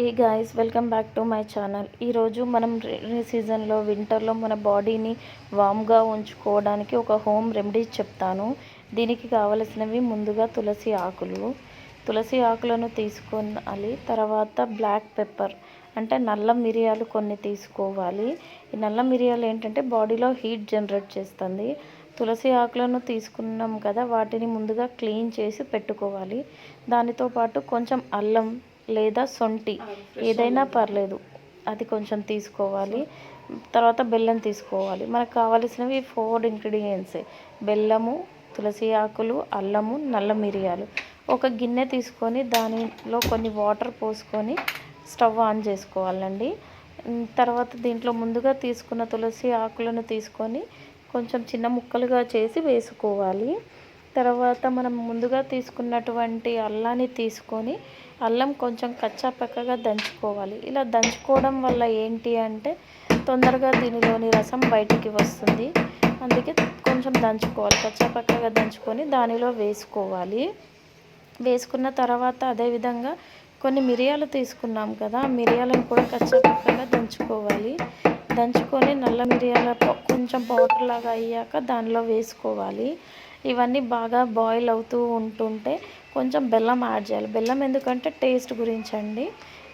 A guys welcome back to my channel. ఈరోజు మనం rainy సీజన్లో వింటర్లో మన బాడీని వామ్గా ఉంచుకోవడానికి ఒక హోమ్ రెమెడీస్ చెప్తాను. దీనికి కావలసినవి ముందుగా తులసి ఆకులను తీసుకోవాలి. తర్వాత బ్లాక్ పెప్పర్ అంటే నల్ల మిరియాలు కొన్ని తీసుకోవాలి. ఈ నల్ల మిరియాలు ఏంటంటే బాడీలో హీట్ జనరేట్ చేస్తుంది. తులసి ఆకులను తీసుకున్నాం కదా, వాటిని ముందుగా క్లీన్ చేసి పెట్టుకోవాలి. దానితో పాటు కొంచెం అల్లం లేదా సొంటి ఏదైనా పర్లేదు, అది కొంచెం తీసుకోవాలి. తర్వాత బెల్లం తీసుకోవాలి. మనకు కావలసినవి 4 ఇంగ్రీడియంట్స్: బెల్లము, తులసి ఆకులు, అల్లము, నల్ల మిరియాలు. ఒక గిన్నె తీసుకొని దానిలో కొన్ని వాటర్ పోసుకొని స్టవ్ ఆన్ చేసుకోవాలండి. తర్వాత దీంట్లో ముందుగా తీసుకున్న తులసి ఆకులను తీసుకొని కొంచెం చిన్న ముక్కలుగా చేసి వేసుకోవాలి. తర్వాత మనం ముందుగా తీసుకున్నటువంటి అల్లాన్ని తీసుకొని అల్లం కొంచెం కచ్చా పక్కగా దంచుకోవాలి. ఇలా దంచుకోవడం వల్ల ఏంటి అంటే తొందరగా దీనిలోని రసం బయటికి వస్తుంది. అందుకే కొంచెం దంచుకోవాలి. కచ్చా పక్కగా దంచుకొని దానిలో వేసుకోవాలి. వేసుకున్న తర్వాత అదేవిధంగా కొన్ని మిరియాలు తీసుకున్నాం కదా, మిరియాలను కూడా కచ్చా పక్కగా దంచుకోవాలి. దంచుకొని నల్ల మిరియాల కొంచెం పౌడర్ లాగా అయ్యాక దానిలో వేసుకోవాలి. ఇవన్నీ బాగా బాయిల్ అవుతూ ఉంటుంటే కొంచెం బెల్లం యాడ్ చేయాలి. బెల్లం ఎందుకంటే టేస్ట్ గురించి అండి.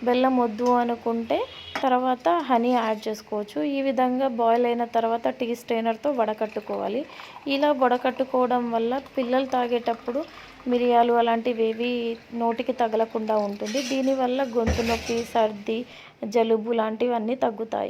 బెల్లం వద్దు అనుకుంటే తర్వాత హనీ యాడ్ చేసుకోవచ్చు. ఈ విధంగా బాయిల్ అయిన తర్వాత టీ స్ట్రైనర్తో వడకట్టుకోవాలి. ఇలా వడకట్టుకోవడం వల్ల పిల్లలు తాగేటప్పుడు మిరియాలు అలాంటివి ఏవి నోటికి తగలకుండా ఉంటుంది. దీనివల్ల గొంతు నొప్పి, సర్ది, జలుబు లాంటివన్నీ తగ్గుతాయి.